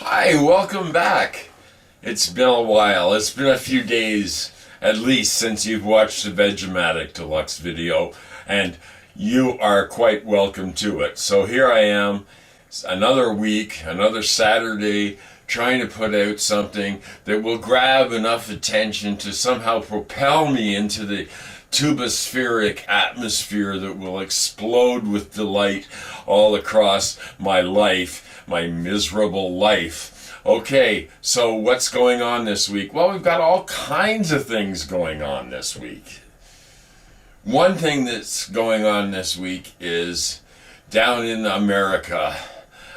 Hi, welcome back. It's been a while. It's been a few days at least since you've watched the Vegematic Deluxe video, and you are quite welcome to it. So here I am, another week, another Saturday, trying to put out something that will grab enough attention to somehow propel me into the tubospheric atmosphere that will explode with delight all across my life, my miserable life. Okay, so what's going on this week? Well, we've got all kinds of things going on this week. One thing that's going on this week is down in America,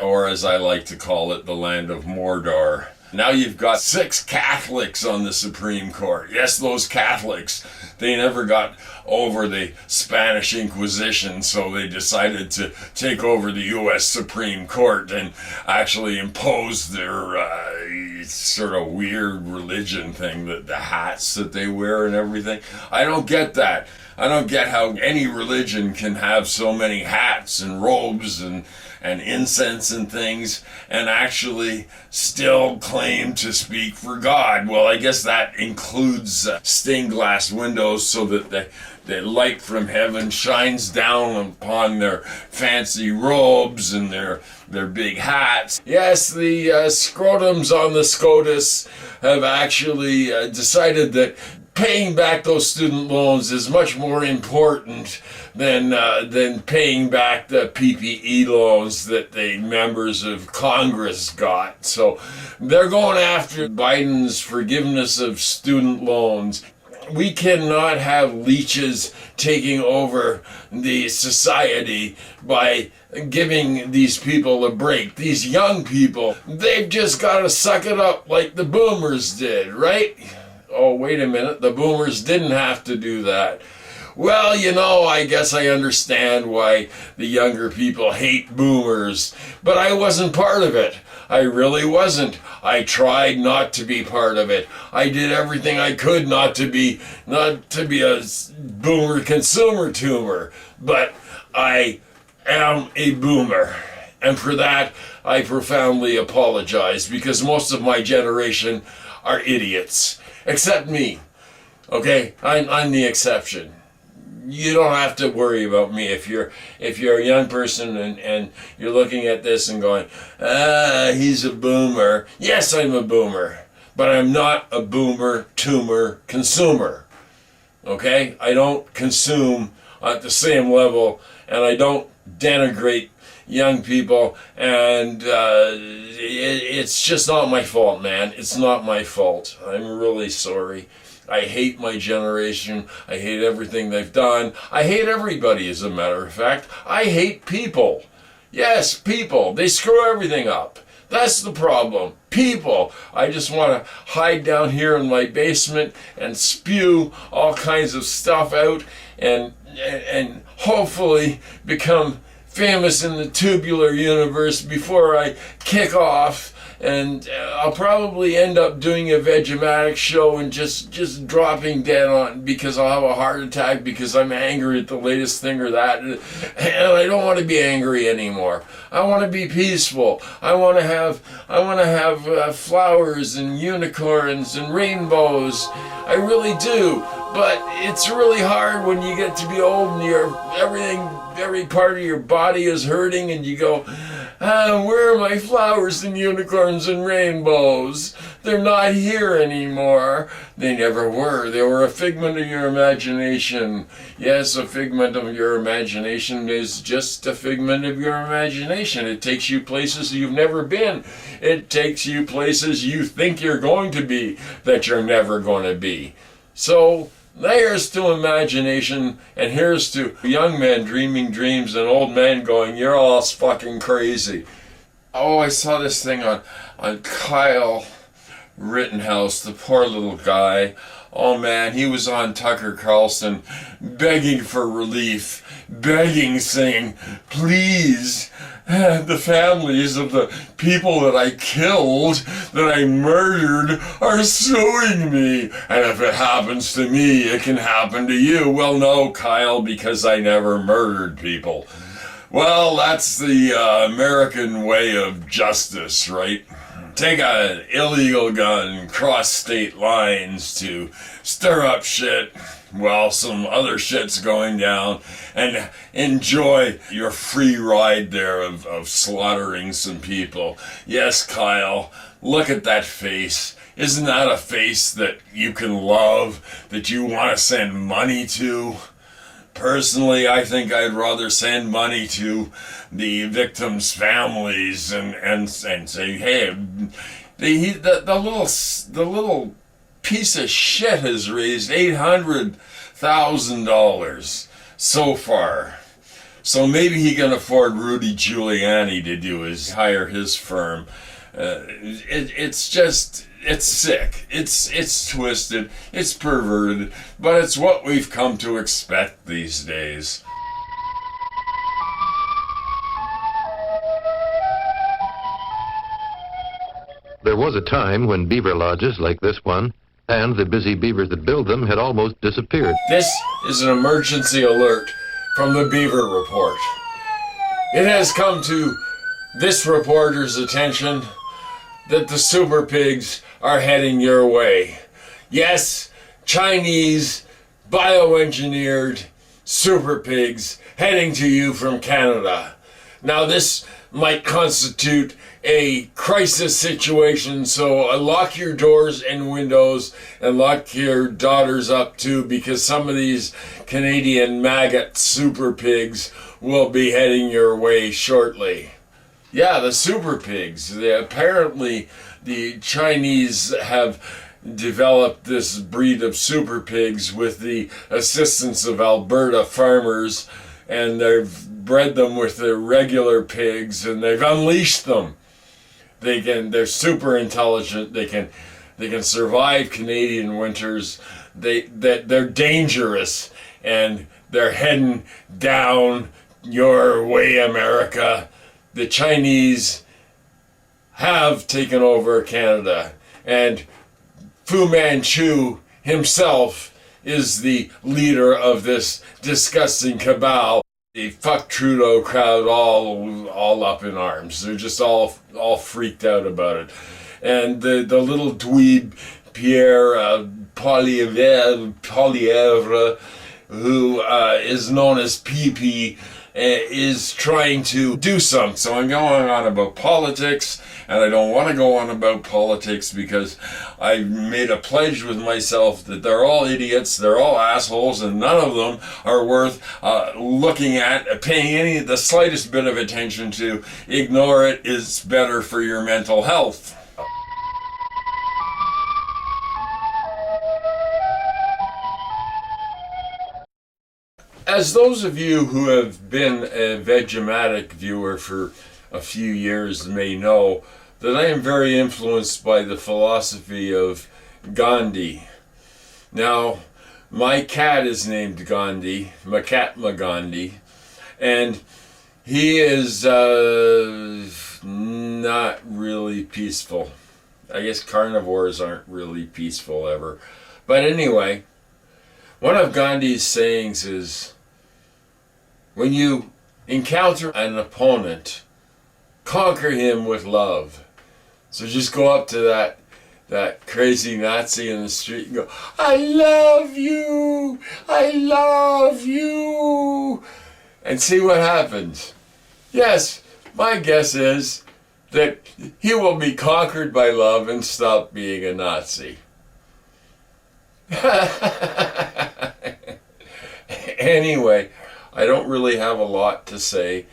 or as I like to call it, the land of Mordor. Now you've got 6 Catholics on the Supreme Court. Yes, those Catholics, they never got over the Spanish Inquisition, so they decided to take over the U.S. Supreme Court and actually impose their sort of weird religion thing, the hats that they wear and everything. I don't get that. I don't get how any religion can have so many hats and robes and incense and things and actually still claim to speak for God. Well, I guess that includes stained glass windows so that the light from heaven shines down upon their fancy robes and their big hats. Yes, the scrotums on the SCOTUS have actually decided that paying back those student loans is much more important than paying back the PPE loans that the members of Congress got. So they're going after Biden's forgiveness of student loans. We cannot have leeches taking over the society by giving these people a break. These young people, they've just got to suck it up like the boomers did, right? Oh, wait a minute, the boomers didn't have to do that. Well, you know, I guess I understand why the younger people hate boomers, but I wasn't part of it. I really wasn't. I tried not to be part of it. I did everything I could not to be a boomer consumer tumor, but I am a boomer. And for that, I profoundly apologize, because most of my generation are idiots. Except me. Okay? I'm the exception. You don't have to worry about me if you're a young person and you're looking at this and going, he's a boomer. Yes, I'm a boomer, but I'm not a boomer tumor consumer. Okay? I don't consume at the same level, and I don't denigrate young people, and it's just not my fault, man. It's not my fault. I'm really sorry. I hate my generation. I hate everything they've done. I hate everybody, as a matter of fact. I hate people. Yes, people. They screw everything up. That's the problem. People. I just want to hide down here in my basement and spew all kinds of stuff out and hopefully become famous in the Tubular universe before I kick off, and I'll probably end up doing a Vegematic show and just dropping dead on because I'll have a heart attack because I'm angry at the latest thing or that, and I don't want to be angry anymore. I want to be peaceful. I want to have flowers and unicorns and rainbows. I really do. But it's really hard when you get to be old and every part of your body is hurting, and you go, where are my flowers and unicorns and rainbows? They're not here anymore. They never were. They were a figment of your imagination. Yes, a figment of your imagination is just a figment of your imagination. It takes you places you've never been. It takes you places you think you're going to be that you're never going to be. So here's to imagination, and here's to young men dreaming dreams and old men going, you're all fucking crazy. Oh, I saw this thing on Kyle Rittenhouse, the poor little guy. Oh man, he was on Tucker Carlson begging for relief, saying, please, the families of the people that I killed, that I murdered, are suing me. And if it happens to me, it can happen to you. Well, no, Kyle, because I never murdered people. Well, that's the American way of justice, right? take an illegal gun, cross state lines to stir up shit while some other shit's going down, and enjoy your free ride there of slaughtering some people. Yes, Kyle, look at that face. Isn't that a face that you can love, that you want to send money to? Personally, I think I'd rather send money to the victims' families and say, hey, the little piece of shit has raised $800,000 so far. So maybe he can afford Rudy Giuliani to hire his firm. It's sick. It's twisted. It's perverted. But it's what we've come to expect these days. There was a time when beaver lodges like this one and the busy beavers that build them had almost disappeared. This is an emergency alert from the Beaver Report. It has come to this reporter's attention that the super pigs are heading your way. Yes, Chinese bioengineered super pigs heading to you from Canada. Now this might constitute a crisis situation, so lock your doors and windows and lock your daughters up too, because some of these Canadian maggot super pigs will be heading your way shortly. Yeah, the super pigs. Apparently the Chinese have developed this breed of super pigs with the assistance of Alberta farmers, and they've bred them with the regular pigs, and they've unleashed them. They're super intelligent. They can survive Canadian winters. They're dangerous, and they're heading down your way, America. The Chinese have taken over Canada, and Fu Manchu himself is the leader of this disgusting cabal. The fuck Trudeau crowd all up in arms. They're just all freaked out about it. And the little dweeb Pierre Poilievre, who is known as PP, is trying to do something. So I'm going on about politics, and I don't want to go on about politics because I made a pledge with myself that they're all idiots, they're all assholes, and none of them are worth looking at, paying the slightest bit of attention to. Ignore it is better for your mental health. As those of you who have been a Vegematic viewer for a few years may know, that I am very influenced by the philosophy of Gandhi. Now, my cat is named Gandhi, Mahatma Gandhi, and he is not really peaceful. I guess carnivores aren't really peaceful ever. But anyway, one of Gandhi's sayings is, when you encounter an opponent, conquer him with love. So just go up to that crazy Nazi in the street and go, I love you! I love you! And see what happens. Yes, my guess is that he will be conquered by love and stop being a Nazi. Anyway, I don't really have a lot to say.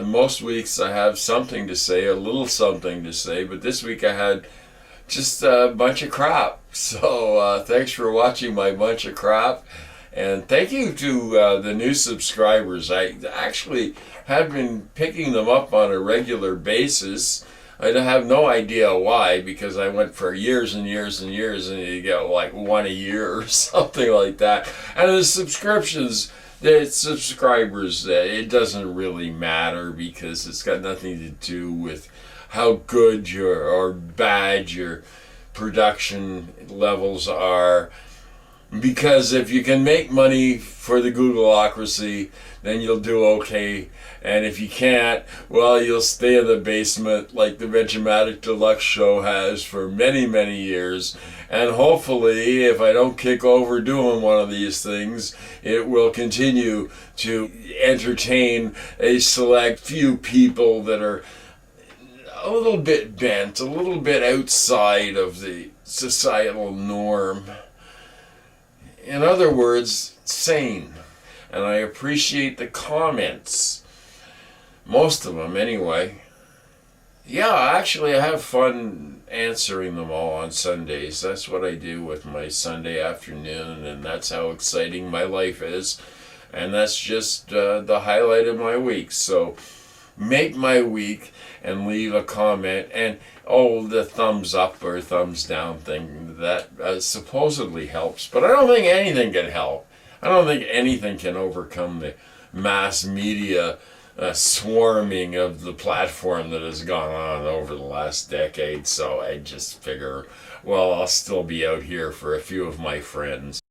Most weeks I have something to say, a little something to say, but this week I had just a bunch of crap. So thanks for watching my bunch of crap, and thank you to the new subscribers. I actually have been picking them up on a regular basis. I have no idea why, because I went for years and years and years, and you get like one a year or something like that. And the subscriptions, the subscribers, it doesn't really matter, because it's got nothing to do with how good or bad your production levels are. Because if you can make money for the Googleocracy, then you'll do okay. And if you can't, well, you'll stay in the basement like the Vegematic Deluxe show has for many, many years. And hopefully, if I don't kick over doing one of these things, it will continue to entertain a select few people that are a little bit bent, a little bit outside of the societal norm. In other words, sane. And I appreciate the comments. Most of them, anyway. Yeah, actually, I have fun answering them all on Sundays. That's what I do with my Sunday afternoon, and that's how exciting my life is. And that's just the highlight of my week. So make my week and leave a comment. And the thumbs up or thumbs down thing, that supposedly helps. But I don't think anything can help. I don't think anything can overcome the mass media swarming of the platform that has gone on over the last decade. So I just figure, well, I'll still be out here for a few of my friends.